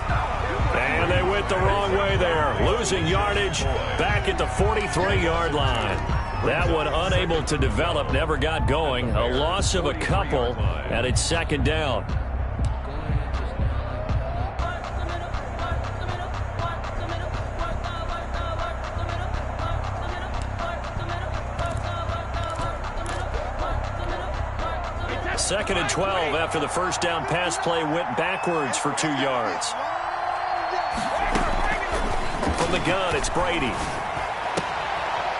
[SPEAKER 2] And they went the wrong way there. Losing yardage back at the 43-yard line. That one unable to develop, never got going. A loss of a couple, and it's second down. Second and 12 after the first down pass play went backwards for 2 yards. From the gun, it's Brady.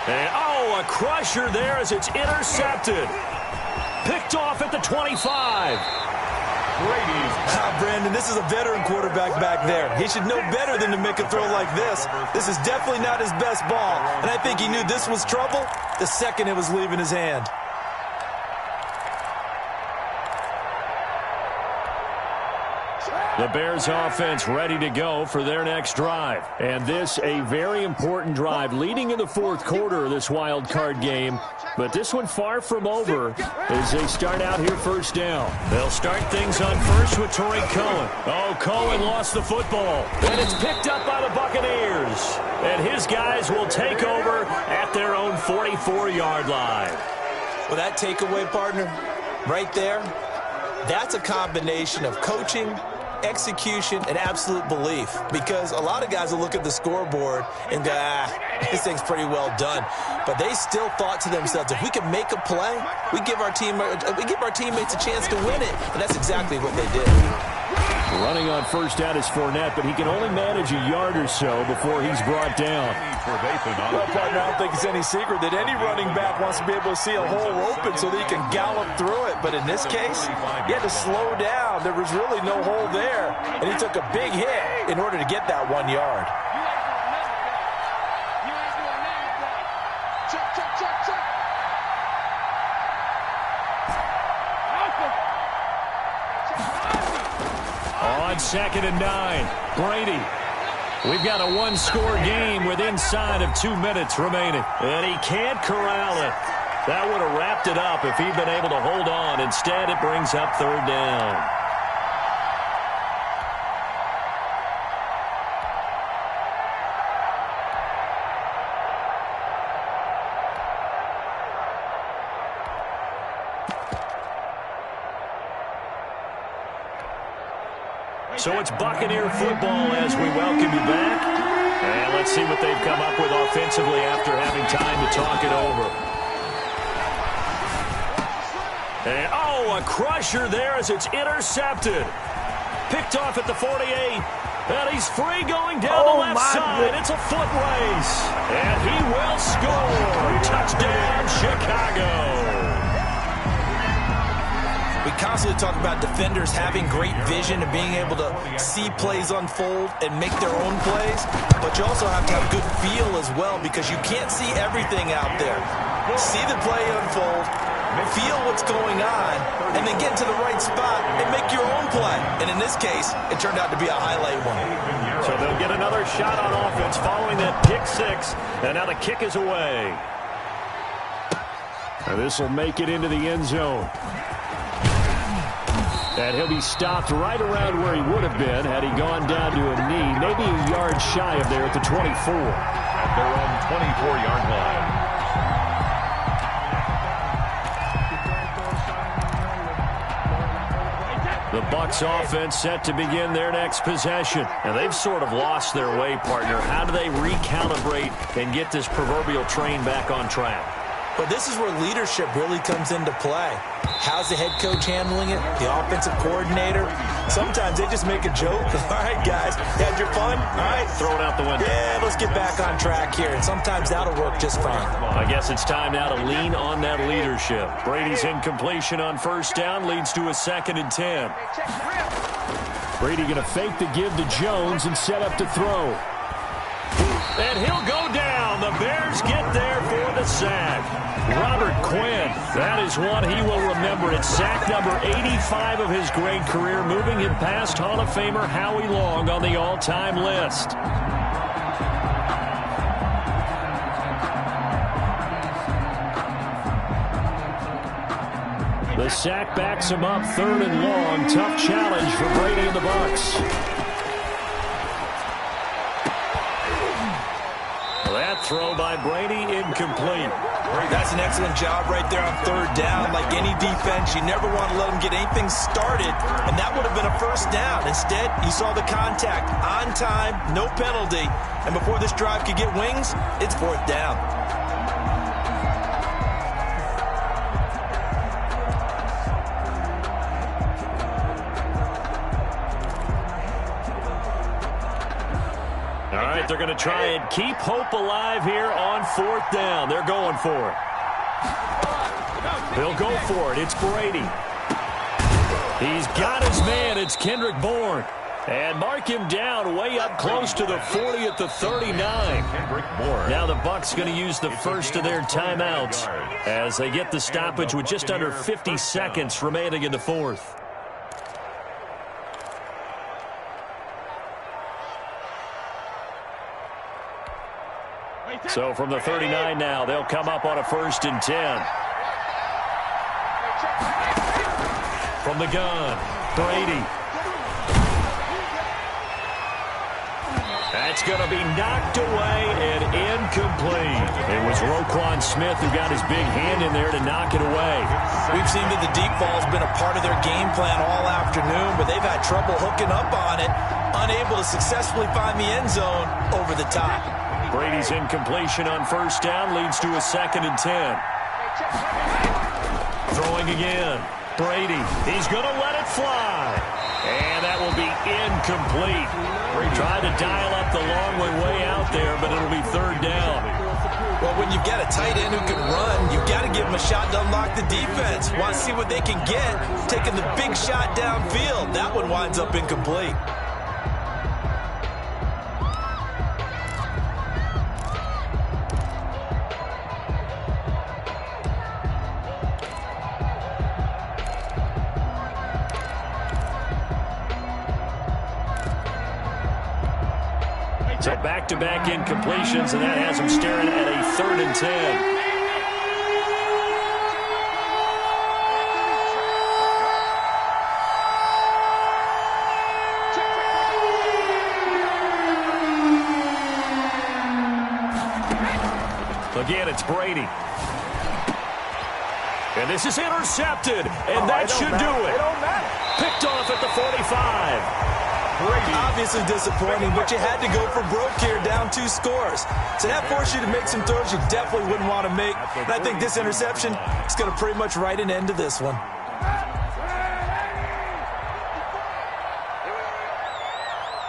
[SPEAKER 2] And, a crusher there as it's intercepted. Picked off at the 25.
[SPEAKER 5] Brandon, this is a veteran quarterback back there. He should know better than to make a throw like this. This is definitely not his best ball. And I think he knew this was trouble the second it was leaving his hand.
[SPEAKER 2] The Bears offense ready to go for their next drive. And this a very important drive leading in the fourth quarter of this wild card game. But this one far from over as they start out here first down. They'll start things on first with Tariq Cohen. Cohen lost the football. And it's picked up by the Buccaneers. And his guys will take over at their own 44-yard line.
[SPEAKER 5] Well, that takeaway, partner, right there, that's a combination of coaching, execution, and absolute belief, because a lot of guys will look at the scoreboard and go, this thing's pretty well done, but they still thought to themselves, if we can make a play, we give our teammates a chance to win it, and that's exactly what they did.
[SPEAKER 2] Running on first down is Fournette, but he can only manage a yard or so before he's brought down.
[SPEAKER 6] Well, partner, I don't think it's any secret that any running back wants to be able to see a hole open so that he can gallop through it. But in this case, he had to slow down. There was really no hole there, and he took a big hit in order to get that 1 yard.
[SPEAKER 2] On second and 9, Brady. We've got a one-score game with inside of 2 minutes remaining. And he can't corral it. That would have wrapped it up if he'd been able to hold on. Instead, it brings up third down. So it's Buccaneer football as we welcome you back. And let's see what they've come up with offensively after having time to talk it over. And, a crusher there as it's intercepted. Picked off at the 48. And he's free going down the left side. It's a foot race. And he will score. Touchdown, Chicago.
[SPEAKER 5] We constantly talk about defenders having great vision and being able to see plays unfold and make their own plays, but you also have to have good feel as well, because you can't see everything out there. See the play unfold, feel what's going on, and then get to the right spot and make your own play. And in this case, it turned out to be a highlight one.
[SPEAKER 2] So they'll get another shot on offense following that pick six, and now the kick is away. And this will make it into the end zone. And he'll be stopped right around where he would have been had he gone down to a knee, maybe a yard shy of there at the 24.
[SPEAKER 3] At their own 24-yard line.
[SPEAKER 2] The Bucs offense set to begin their next possession. And they've sort of lost their way, partner. How do they recalibrate and get this proverbial train back on track?
[SPEAKER 5] Well, this is where leadership really comes into play. How's the head coach handling it? The offensive coordinator? Sometimes they just make a joke. All right, guys, you had your fun? All right.
[SPEAKER 2] Throw it out the window.
[SPEAKER 5] Yeah, let's get back on track here. And sometimes that'll work just fine.
[SPEAKER 2] I guess it's time now to lean on that leadership. Brady's incompletion on first down leads to a 2nd and 10. Brady going to fake the give to Jones and set up to throw. And he'll go down. The Bears get there for the sack. Robert Quinn, that is one he will remember. It's sack number 85 of his great career, moving him past Hall of Famer Howie Long on the all-time list. The sack backs him up 3rd and long. Tough challenge for Brady and the Bucs. That throw by Brady incomplete.
[SPEAKER 5] That's an excellent job right there on 3rd down. Like any defense, you never want to let them get anything started, and that would have been a 1st down. Instead, you saw the contact on time, no penalty, and before this drive could get wings, it's 4th down.
[SPEAKER 2] They're going to try and keep hope alive here on 4th down. They're going for it. They'll go for it. It's Brady. He's got his man. It's Kendrick Bourne. And mark him down way up close to the 40 at the 39. Now the Bucs going to use the first of their timeouts as they get the stoppage with just under 50 seconds remaining in the 4th. So from the 39 now, they'll come up on a 1st and 10. From the gun, Brady. That's going to be knocked away and incomplete. It was Roquan Smith who got his big hand in there to knock it away.
[SPEAKER 5] We've seen that the deep ball has been a part of their game plan all afternoon, but they've had trouble hooking up on it, unable to successfully find the end zone over the top.
[SPEAKER 2] Brady's incompletion on 1st down leads to a 2nd and 10. Throwing again. Brady. He's going to let it fly. And that will be incomplete. Tried to dial up the long way out there, but it'll be 3rd down.
[SPEAKER 5] Well, when you've got a tight end who can run, you've got to give him a shot to unlock the defense. Want to see what they can get. Taking the big shot downfield. That one winds up incomplete.
[SPEAKER 2] So back-to-back incompletions, and that has them staring at a 3rd and 10. Again, it's Brady. And this is intercepted, and that should do it. Picked off at the 45.
[SPEAKER 5] Obviously disappointing, but you had to go for broke here, down 2 scores. So that forced you to make some throws you definitely wouldn't want to make. And I think this interception is going to pretty much write an end to this one.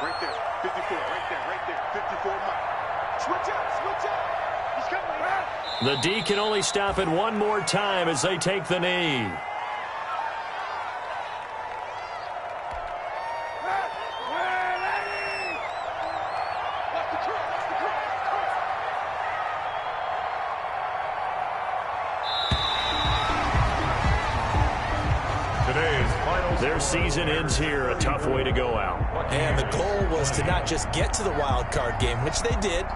[SPEAKER 4] Right there, 54, right there, 54. Switch up. He's coming.
[SPEAKER 2] The D can only stop it one more time as they take the knee. Their season ends here, a tough way to go out.
[SPEAKER 5] And the goal was to not just get to the wild card game, which they did,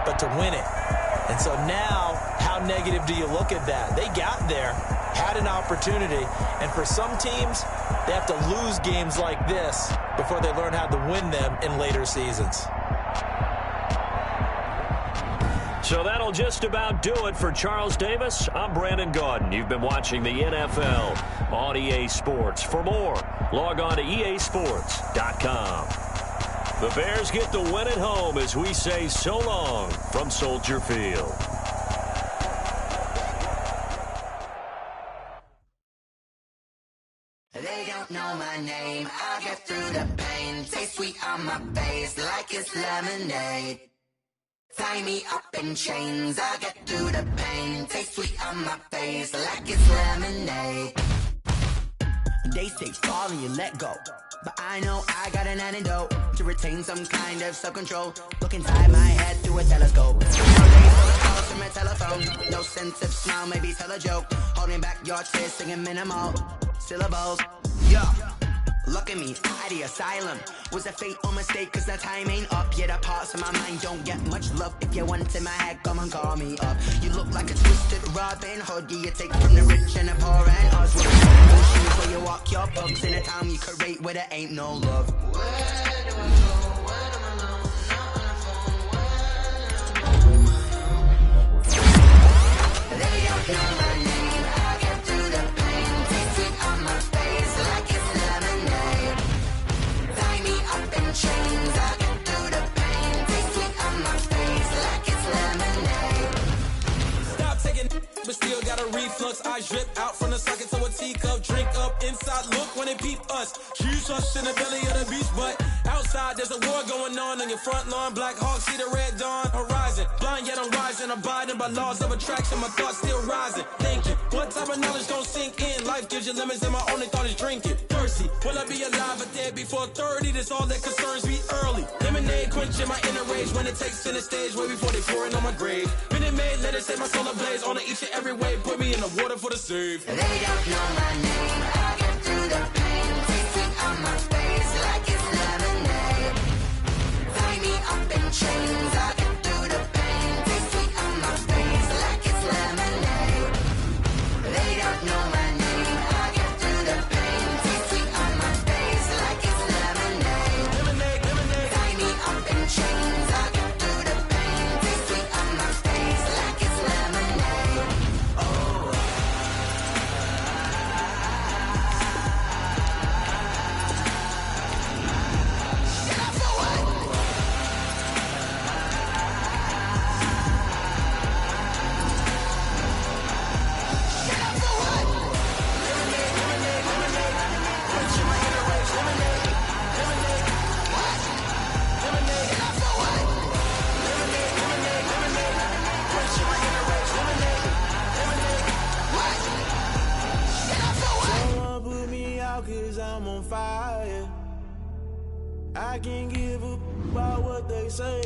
[SPEAKER 5] but to win it. And so now, how negative do you look at that? They got there, had an opportunity, and for some teams, they have to lose games like this before they learn how to win them in later seasons.
[SPEAKER 2] So that'll just about do it for Charles Davis. I'm Brandon Gaudin. You've been watching the NFL on EA Sports. For more, log on to easports.com. The Bears get the win at home as we say so long from Soldier Field.
[SPEAKER 7] They don't know my name, I get through the pain. Taste sweet on my face like it's lemonade. Tie me up in chains, I get through the pain. Taste sweet on my face like it's lemonade. They say fall and you let go, but I know I got an antidote to retain some kind of self-control. Look inside my head through a telescope. No days full of calls from a telephone. No sense of smile, maybe tell a joke. Holding back your tears, singing minimal syllables. Yeah, look at me, at the asylum. Was a fate or mistake, cause the time ain't up. Yet the parts of my mind don't get much love. If you want in my head, come and call me up. You look like a twisted Robin Hood. You take from the rich and the poor and us. With no shoes where you walk your pugs. In a town you create where there ain't no love. Where do I go? When I'm alone, not on the phone. They don't know my name. I get through the pain. Taste sweet on my face like it's lemonade. Tie me up in chains. I get through the pain. Taste sweet on my face like it's lemonade.
[SPEAKER 8] Stop taking, but still got a reflux. I drip out from the socket to a teacup. Drink up inside. Look when they peep us. Shoes us in the belly of the beach, but outside there's a war going on your front lawn. Black Hawk see the red dawn horizon. Blind yet I'm rising, abiding by laws of attraction. My thoughts still rising. Thinking, what type of knowledge don't sink in? Life gives you limits, and my only thought is drinking. Thirsty, will I be alive or dead before 30? That's all that concerns me early. Lemonade quenching my inner rage when it takes center stage, way before they pour it on my grave. Minute Maid, let it set my soul ablaze. On each and every way, put me in the water for the save.
[SPEAKER 7] They don't know my name. I get through the pain. Taste sweet on my face like it's lemonade. Tie me up in chains. I get through the pain. Taste sweet on my face like it's lemonade. They don't know my name. I get through the pain. Taste sweet on my face like it's lemonade.
[SPEAKER 8] Lemonade, lemonade.
[SPEAKER 7] Tie me up in chains. I get through the pain. Taste sweet on my face like it's lemonade. Oh.
[SPEAKER 9] Someone put me out cause I'm on fire. I can't give a about what they say.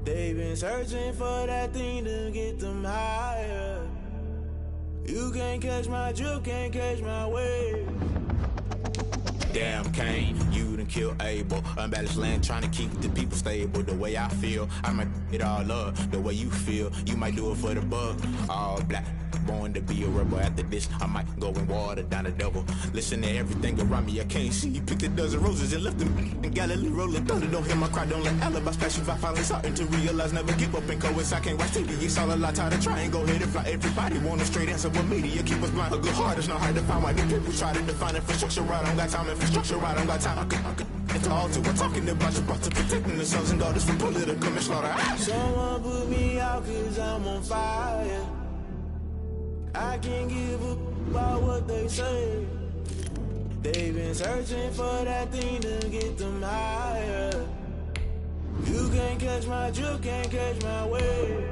[SPEAKER 9] They've been searching for that thing to get them higher. You can't catch my drift, can't catch my wave.
[SPEAKER 10] Damn Kane, you done killed Abel. Unbalanced land trying to keep the people stable. The way I feel, I might it all up. The way you feel, you might do it for the buck. All black, born to be a rebel. After this, I might go and water down the double. Listen to everything around me, I can't see. Picked a dozen roses and left them in Galilee rolling thunder. Don't hear my cry, don't let alibis pass you by. Finally starting to realize, never give up and coincide. Can't watch TV, it's all a lot. Tired of trying, go ahead and fly. Everybody want a straight answer, but media keep us blind. A good heart is not hard to find. Why the people try to define infrastructure right? I don't got time, infrastructure right, I don't got time. I could it's all to. We're talking about your to protecting the sons and daughters from political manslaughter.
[SPEAKER 9] Someone put me out cause I'm on fire. I can't give a about what they say. They've been searching for that thing to get them higher. You can't catch my drift, can't catch my wave.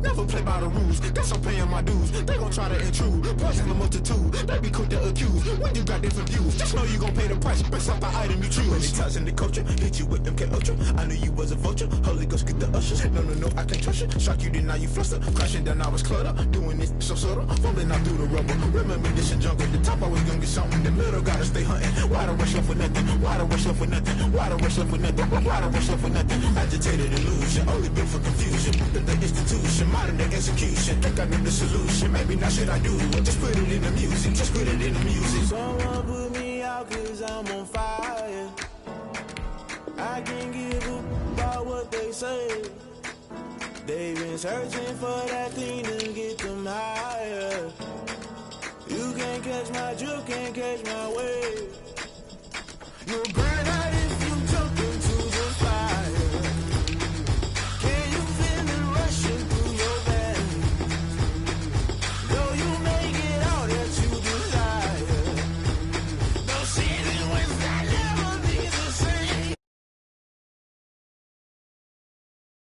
[SPEAKER 10] Never play by the rules, guess I'm paying my dues. They gon' try to intrude, poison the multitude. They be quick to accuse, when you got different views. Just know you gon' pay the price, based off the item you choose. When it ties in the culture, hit you with MK Ultra. I knew you was a vulture, Holy Ghost get the ushers. No, I can't trust you. Shock you, then now you fluster. Crashing down, I was cluttered. Doing this so subtle, falling out through the rubble. Remember this is jungle, the top always gonna get something. The middle gotta stay hunting. Why the rush left with nothing? Why the rush left with nothing? Why the rush left with nothing? Why the rush left with nothing? Agitated illusion, only built for confusion. The institution, modern day execution. Think I know the solution. Maybe not should I do it? Just put it in the music. Just put it in the music.
[SPEAKER 9] Someone put me out cause I'm on fire. I can't give a about what they say. They've been searching for that thing to get them higher. You can't catch my drift, can't catch my wave.
[SPEAKER 10] You're